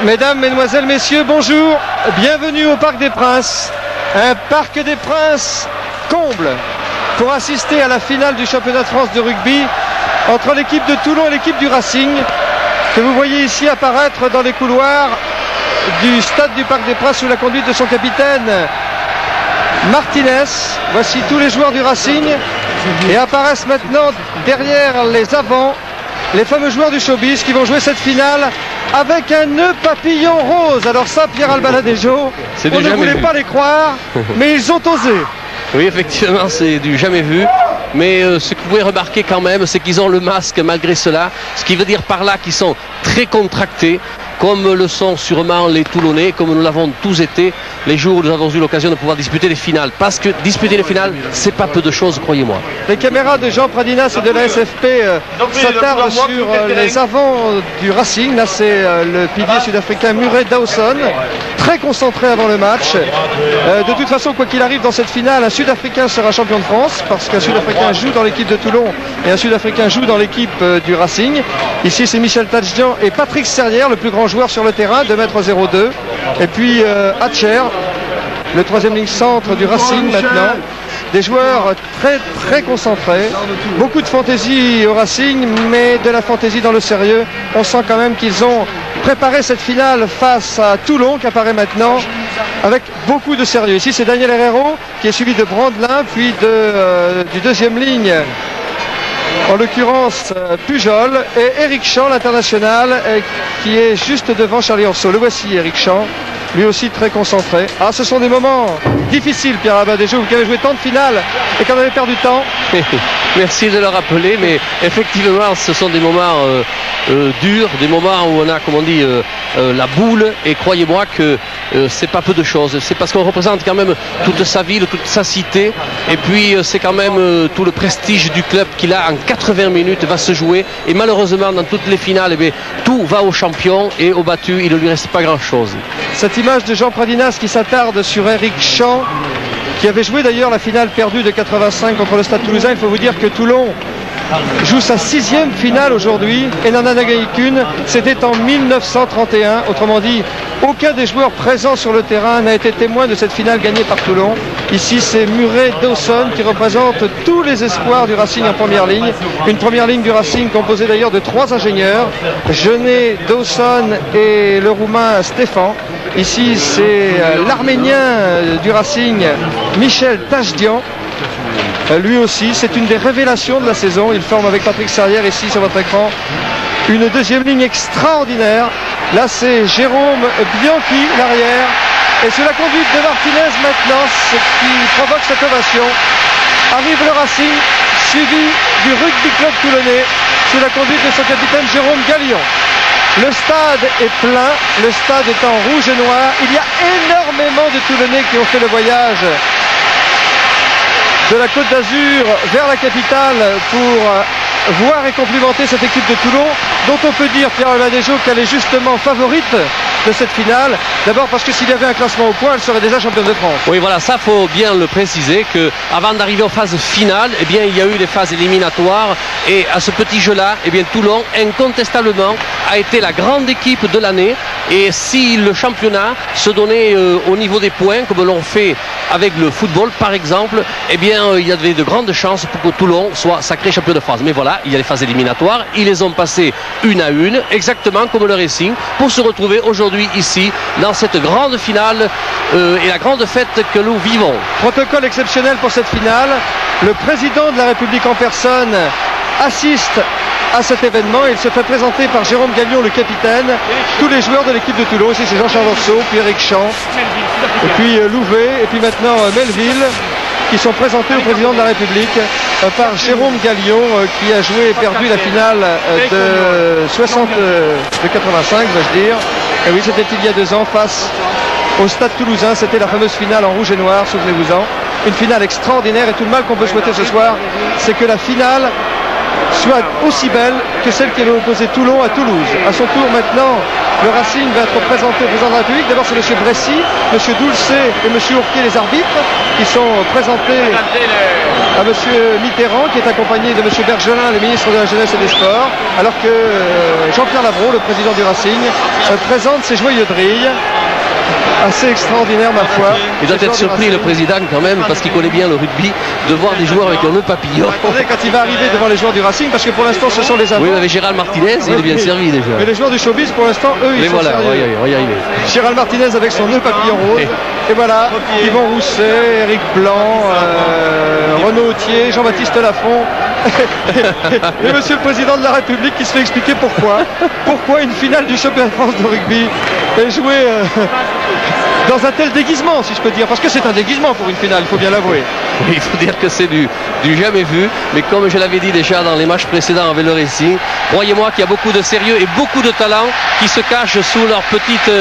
Mesdames, Mesdemoiselles, Messieurs, bonjour, bienvenue au Parc des Princes. Un Parc des Princes comble pour assister à la finale du championnat de France de rugby entre l'équipe de Toulon et l'équipe du Racing, que vous voyez ici apparaître dans les couloirs du stade du Parc des Princes sous la conduite de son capitaine Martinez. Voici tous les joueurs du Racing et apparaissent maintenant derrière les avants les fameux joueurs du showbiz qui vont jouer cette finale avec un nœud papillon rose. Alors ça, Pierre Albaladejo, on ne voulait pas les croire, mais ils ont osé. Oui, effectivement, c'est du jamais vu. Mais ce que vous pouvez remarquer quand même, c'est qu'ils ont le masque malgré cela. Ce qui veut dire par là qu'ils sont très contractés, comme le sont sûrement les Toulonnais, comme nous l'avons tous été les jours où nous avons eu l'occasion de pouvoir disputer les finales. Parce que disputer les finales, c'est pas peu de choses, croyez-moi. Les caméras de Jean Pradinas et de la SFP s'attardent sur les avants du Racing. Là, c'est le pilier sud-africain Murray Dawson, très concentré avant le match. De toute façon, quoi qu'il arrive dans cette finale, un Sud-Africain sera champion de France, parce qu'un Sud-Africain joue dans l'équipe de Toulon et un Sud-Africain joue dans l'équipe du Racing. Ici, c'est Michel Tadjian et Patrick Serrière, le plus grand joueur sur le terrain, 2,02 m. Et puis Hatcher, le troisième ligne centre du Racing maintenant. Des joueurs très concentrés. Beaucoup de fantaisie au Racing, mais de la fantaisie dans le sérieux. On sent quand même qu'ils ont préparé cette finale face à Toulon, qui apparaît maintenant avec beaucoup de sérieux. Ici, c'est Daniel Herrero, qui est suivi de Brandelin, puis du deuxième ligne, en l'occurrence Pujol, et Eric Champ, l'international, qui est juste devant Charlie Orso. Le voici, Eric Champ, lui aussi très concentré. Ah, ce sont des moments difficiles, Pierre Albaladejo, vous qui avez joué tant de finales et qu'on avait perdu tant. Merci de le rappeler, mais effectivement, ce sont des moments durs, des moments où on a, comme on dit, la boule, et croyez-moi que c'est pas peu de choses. C'est parce qu'on représente quand même toute sa ville, toute sa cité, et puis c'est quand même tout le prestige du club qui là en 80 minutes va se jouer, et malheureusement dans toutes les finales, tout va au champion, et au battu il ne lui reste pas grand chose. Cette image de Jean Pradinas qui s'attarde sur Eric Champ, qui avait joué d'ailleurs la finale perdue de 85 contre le Stade Toulousain. Il faut vous dire que Toulon joue sa 6e finale aujourd'hui et n'en a gagné qu'une. C'était en 1931. Autrement dit, aucun des joueurs présents sur le terrain n'a été témoin de cette finale gagnée par Toulon. Ici, c'est Murray Dawson qui représente tous les espoirs du Racing en première ligne. Une première ligne du Racing composée d'ailleurs de 3 ingénieurs, Genet, Dawson et le Roumain Stéphane. Ici, c'est l'Arménien du Racing, Michel Tadjian. Lui aussi, c'est une des révélations de la saison. Il forme avec Patrick Serrière ici sur votre écran une deuxième ligne extraordinaire. Là, c'est Jérôme Bianchi, l'arrière. Et sous la conduite de Martinez maintenant, ce qui provoque cette ovation, arrive le Racing, suivi du Rugby Club toulonnais, sous la conduite de son capitaine Jérôme Gallion. Le stade est plein, le stade est en rouge et noir. Il y a énormément de Toulonnais qui ont fait le voyage de la Côte d'Azur vers la capitale pour voir et complimenter cette équipe de Toulon, dont on peut dire, Pierre Albaladejo, qu'elle est justement favorite de cette finale. D'abord parce que s'il y avait un classement au point, elle serait déjà championne de France. Oui, voilà, ça faut bien le préciser, que avant d'arriver aux phases finales, eh bien, il y a eu les phases éliminatoires, et à ce petit jeu-là, eh bien, Toulon, incontestablement, a été la grande équipe de l'année. Et si le championnat se donnait au niveau des points, comme l'on fait avec le football, par exemple, eh bien, il y avait de grandes chances pour que Toulon soit sacré champion de France. Mais voilà, il y a les phases éliminatoires, ils les ont passées une à une, exactement comme le Racing, pour se retrouver aujourd'hui ici, dans cette grande finale et la grande fête que nous vivons. Protocole exceptionnel pour cette finale. Le président de la République en personne assiste à cet événement. Il se fait présenter par Jérôme Gallion, le capitaine, tous les joueurs de l'équipe de Toulon. Ici, c'est Jean-Charles Orso, puis Eric Champ, et puis Louvet, et puis maintenant Melville, qui sont présentés au président de la République par Jérôme Gallion, qui a joué et perdu la finale de 85, vais-je dire. Et oui, c'était il y a 2 ans face au Stade Toulousain. C'était la fameuse finale en rouge et noir, souvenez-vous-en. Une finale extraordinaire, et tout le mal qu'on peut souhaiter ce soir, c'est que la finale soit aussi belle que celle qui avait opposé Toulon à Toulouse. À son tour maintenant, le Racing va être présenté au président de la République. D'abord c'est M. Bressy, M. Doulcet et M. Ourquier, les arbitres, qui sont présentés à M. Mitterrand, qui est accompagné de M. Bergelin, le ministre de la Jeunesse et des Sports, alors que Jean-Pierre Lavrault, le président du Racing, présente ses joyeux drilles. Assez extraordinaire, ma foi. Il doit être surpris, le président, quand même, parce qu'il connaît bien le rugby, de voir des joueurs avec un nœud papillon. Attendez, quand il va arriver devant les joueurs du Racing, parce que pour l'instant ce sont les avants. Oui, avec Gérald Martinez, il est bien servi déjà. Mais les joueurs du showbiz, pour l'instant, eux, ils sont sérieux. On va y arriver. Gérald Martinez avec son nœud papillon rose. Et voilà, Yvan Rousset, Éric Blanc, Renaud Autier, Jean-Baptiste Lafont. Et Monsieur le Président de la République qui se fait expliquer pourquoi une finale du championnat de France de rugby est jouée dans un tel déguisement, si je peux dire, parce que c'est un déguisement pour une finale, il faut bien l'avouer. Oui, il faut dire que c'est du jamais vu, mais comme je l'avais dit déjà dans les matchs précédents avec le Racing, croyez-moi qu'il y a beaucoup de sérieux et beaucoup de talent qui se cachent sous leur petite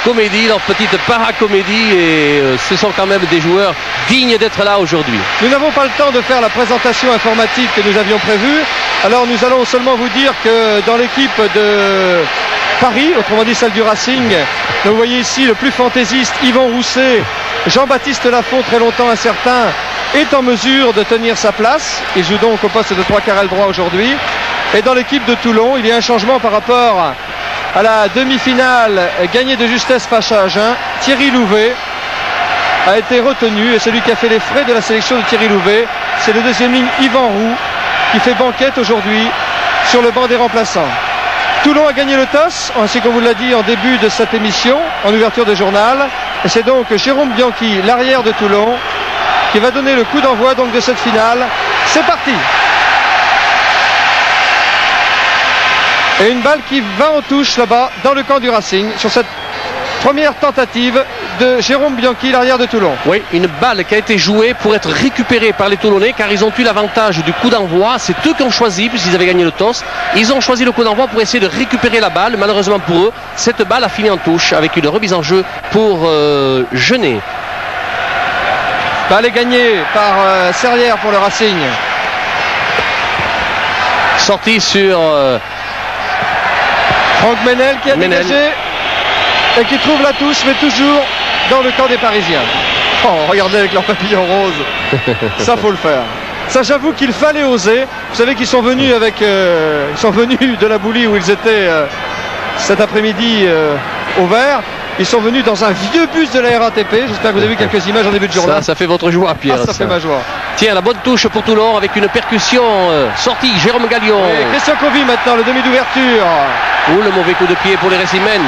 comédie, leur petite paracomédie, et ce sont quand même des joueurs dignes d'être là aujourd'hui. Nous n'avons pas le temps de faire la présentation informatique que nous avions prévue, alors nous allons seulement vous dire que dans l'équipe de Paris, autrement dit celle du Racing, vous voyez ici le plus fantaisiste Yvan Rousset, Jean-Baptiste Lafont, très longtemps incertain, est en mesure de tenir sa place. Il joue donc au poste de 3 quarts aile droit aujourd'hui. Et dans l'équipe de Toulon, il y a un changement par rapport à la demi-finale gagnée de justesse face à Agen. Thierry Louvet a été retenu, et celui qui a fait les frais de la sélection de Thierry Louvet, c'est le deuxième ligne Yvan Roux, qui fait banquette aujourd'hui sur le banc des remplaçants. Toulon a gagné le toss, ainsi qu'on vous l'a dit en début de cette émission, en ouverture de journal. Et c'est donc Jérôme Bianchi, l'arrière de Toulon, qui va donner le coup d'envoi donc de cette finale. C'est parti! Et une balle qui va en touche là-bas, dans le camp du Racing, sur cette première tentative de Jérôme Bianchi, l'arrière de Toulon. Oui, une balle qui a été jouée pour être récupérée par les Toulonnais, car ils ont eu l'avantage du coup d'envoi. C'est eux qui ont choisi, puisqu'ils avaient gagné le toss. Ils ont choisi le coup d'envoi pour essayer de récupérer la balle. Malheureusement pour eux, cette balle a fini en touche avec une remise en jeu pour Genet. Balle est gagnée par Serrière pour le Racing. Sortie sur Franck Menel qui a dégagé et qui trouve la touche, mais toujours dans le camp des Parisiens. Oh, regardez avec leur papillon rose. Ça, faut le faire. Ça, j'avoue qu'il fallait oser. Vous savez qu'ils sont venus ils sont venus de la Boulie où ils étaient cet après-midi au Vert. Ils sont venus dans un vieux bus de la RATP. J'espère que vous avez vu quelques images en début de journée. Ça fait votre joie, Pierre. Ça fait ma joie. Tiens, la bonne touche pour Toulon avec une percussion sortie. Jérôme Gallion. Et Christian Covy maintenant, le demi d'ouverture. Ou le mauvais coup de pied pour les Racingmen.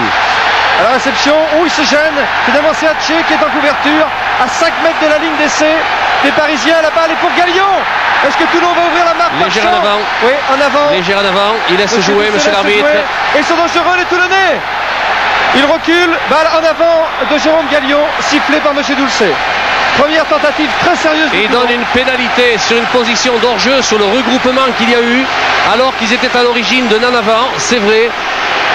À la réception, il se gêne. Finalement, c'est Hatché qui est en couverture à 5 mètres de la ligne d'essai des Parisiens. La balle est pour Gallion. Est-ce que Toulon va ouvrir la marque? Légère en avant. Oui, en avant. Légère en avant. Il laisse jouer, monsieur l'arbitre. Et ils sont dangereux, les Toulonnais. Il recule. Balle en avant de Jérôme Gallion, sifflé par monsieur Doulcet. Première tentative très sérieuse. Et il donne une pénalité sur une position d'hors-jeu sur le regroupement qu'il y a eu, alors qu'ils étaient à l'origine d'un en avant. C'est vrai.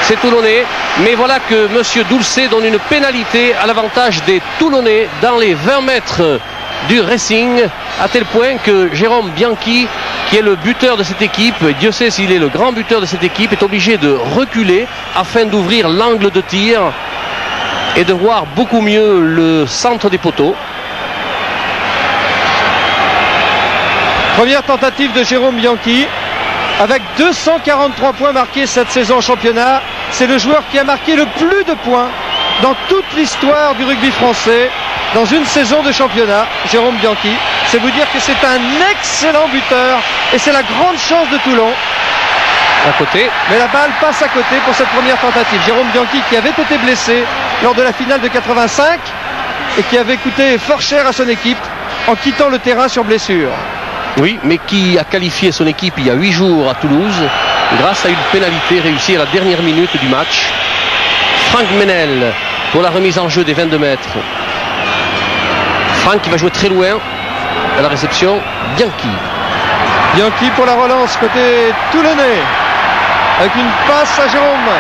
C'est Toulonnais, mais voilà que monsieur Doulcet donne une pénalité à l'avantage des Toulonnais dans les 20 mètres du Racing, à tel point que Jérôme Bianchi, qui est le buteur de cette équipe, Dieu sait s'il est le grand buteur de cette équipe, est obligé de reculer afin d'ouvrir l'angle de tir et de voir beaucoup mieux le centre des poteaux. Première tentative de Jérôme Bianchi. Avec 243 points marqués cette saison en championnat, c'est le joueur qui a marqué le plus de points dans toute l'histoire du rugby français dans une saison de championnat, Jérôme Bianchi. C'est vous dire que c'est un excellent buteur et c'est la grande chance de Toulon. À côté. Mais la balle passe à côté pour cette première tentative. Jérôme Bianchi qui avait été blessé lors de la finale de 85 et qui avait coûté fort cher à son équipe en quittant le terrain sur blessure. Oui, mais qui a qualifié son équipe il y a 8 jours à Toulouse grâce à une pénalité réussie à la dernière minute du match. Franck Menel pour la remise en jeu des 22 mètres. Franck qui va jouer très loin à la réception. Bianchi. Bianchi pour la relance côté toulonnais avec une passe à Jérôme.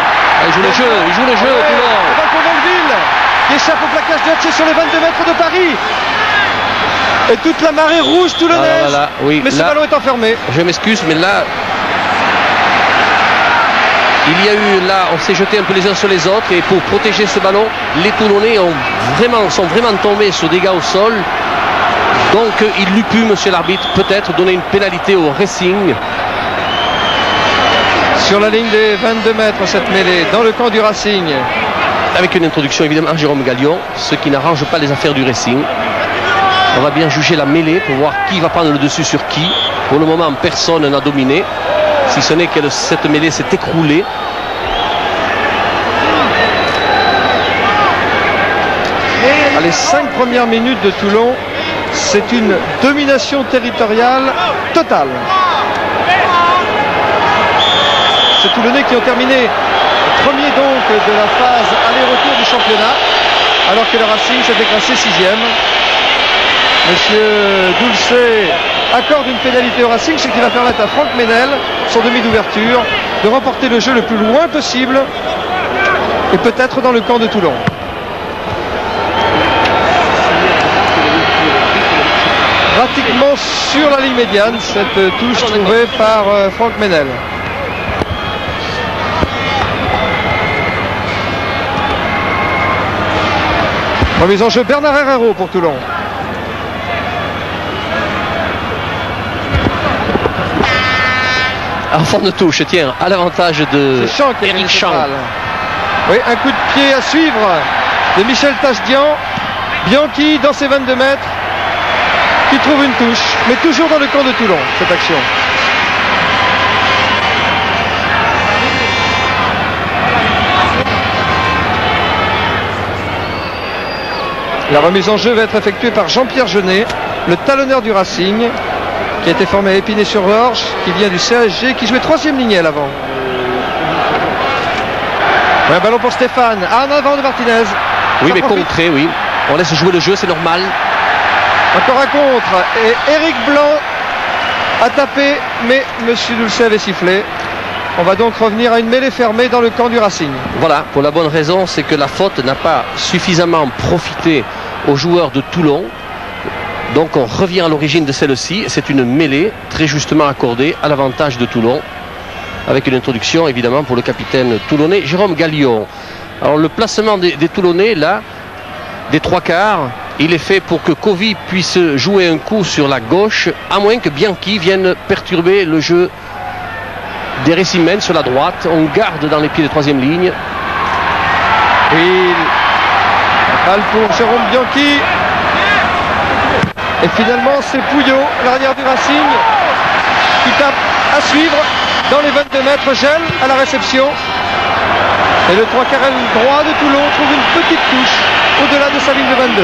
Il joue le jeu, Toulon. Pour Belleville qui échappe au plaquage de Hatché sur les 22 mètres de Paris. Et toute la marée rouge toulonnaise. Voilà, oui, mais ce ballon est enfermé. Je m'excuse, mais là, il y a eu, là, on s'est jeté un peu les uns sur les autres. Et pour protéger ce ballon, les Toulonnais sont vraiment tombés sur des gars au sol. Donc il lui pu, monsieur l'arbitre, peut-être donner une pénalité au Racing. Sur la ligne des 22 mètres, cette mêlée, dans le camp du Racing. Avec une introduction évidemment à Jérôme Gallion, ce qui n'arrange pas les affaires du Racing. On va bien juger la mêlée pour voir qui va prendre le dessus sur qui. Pour le moment, personne n'a dominé, si ce n'est que cette mêlée s'est écroulée. Les 5 premières minutes de Toulon, c'est une domination territoriale totale. C'est Toulonnais qui ont terminé premier donc de la phase aller-retour du championnat, alors que le Racing s'était classé 6e. Monsieur Dulcet accorde une pénalité au Racing, ce qui va permettre à Franck Ménel, son demi d'ouverture, de remporter le jeu le plus loin possible et peut-être dans le camp de Toulon. Pratiquement sur la ligne médiane, cette touche trouvée par Franck Ménel. Remise en jeu Bernard Herrero pour Toulon. En forme de touche, tiens, à l'avantage de Éric Champ. Oui, un coup de pied à suivre de Michel Tachdian. Bianchi dans ses 22 mètres qui trouve une touche, mais toujours dans le camp de Toulon, cette action. La remise en jeu va être effectuée par Jean-Pierre Jeunet, le talonneur du Racing, qui a été formé à Épinay-sur-Orge, qui vient du CSG, qui jouait 3e lignée à l'avant. Un ballon pour Stéphane, en avant de Martinez. Oui, mais contré, oui. On laisse jouer le jeu, c'est normal. Encore un contre, et Éric Blanc a tapé, mais monsieur Dulcet avait sifflé. On va donc revenir à une mêlée fermée dans le camp du Racing. Voilà, pour la bonne raison, c'est que la faute n'a pas suffisamment profité aux joueurs de Toulon. Donc on revient à l'origine de celle-ci. C'est une mêlée très justement accordée à l'avantage de Toulon, avec une introduction évidemment pour le capitaine toulonnais Jérôme Gallion. Alors le placement des Toulonnais là, des trois quarts, il est fait pour que Covy puisse jouer un coup sur la gauche, à moins que Bianchi vienne perturber le jeu des Racingmen sur la droite. On garde dans les pieds de 3e ligne. Oui, balle pour Jérôme Bianchi. Et finalement c'est Pouillot, l'arrière du Racing, qui tape à suivre dans les 22 mètres, gel à la réception. Et le 3 quarts droit de Toulon trouve une petite touche au-delà de sa ligne de 22.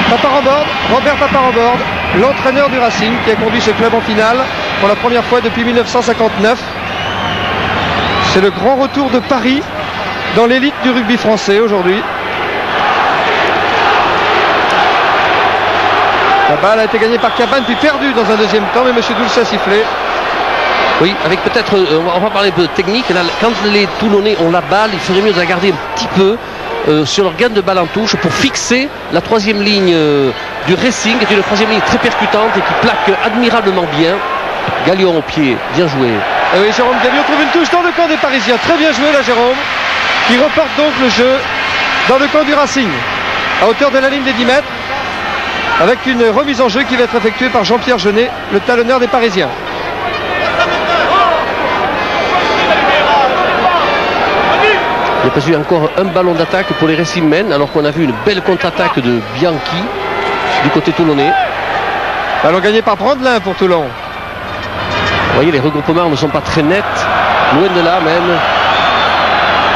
Paparambord, Robert Paparambord, l'entraîneur du Racing qui a conduit ce club en finale pour la première fois depuis 1959. C'est le grand retour de Paris dans l'élite du rugby français aujourd'hui. La balle a été gagnée par Cabane puis perdue dans un deuxième temps, mais M. Dulcet a sifflé. Oui, avec peut-être, on va parler un peu de technique. Là, quand les Toulonnais ont la balle, il ferait mieux de la garder un petit peu sur leur gain de balle en touche pour fixer la 3e ligne du Racing, qui est une 3e ligne très percutante et qui plaque admirablement bien. Gallion au pied, bien joué. Et oui, Jérôme Gallion trouve une touche dans le camp des Parisiens. Très bien joué là, Jérôme, qui reporte donc le jeu dans le camp du Racing, à hauteur de la ligne des 10 mètres, avec une remise en jeu qui va être effectuée par Jean-Pierre Jeunet, le talonneur des Parisiens. Il n'y a pas eu encore un ballon d'attaque pour les Racingmen, alors qu'on a vu une belle contre-attaque de Bianchi du côté toulonnais. Ballon gagné par Brandelin pour Toulon. Vous voyez, les regroupements ne sont pas très nets, loin de là même.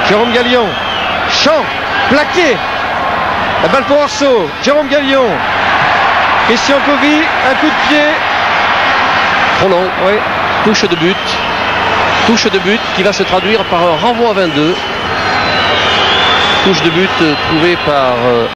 Jérôme Gallion, Champ, plaqué. La balle pour Arceau, Jérôme Gallion. Christian Covy, un coup de pied. Trop long, oui. Touche de but. Touche de but qui va se traduire par un renvoi à 22. Touche de but trouvée par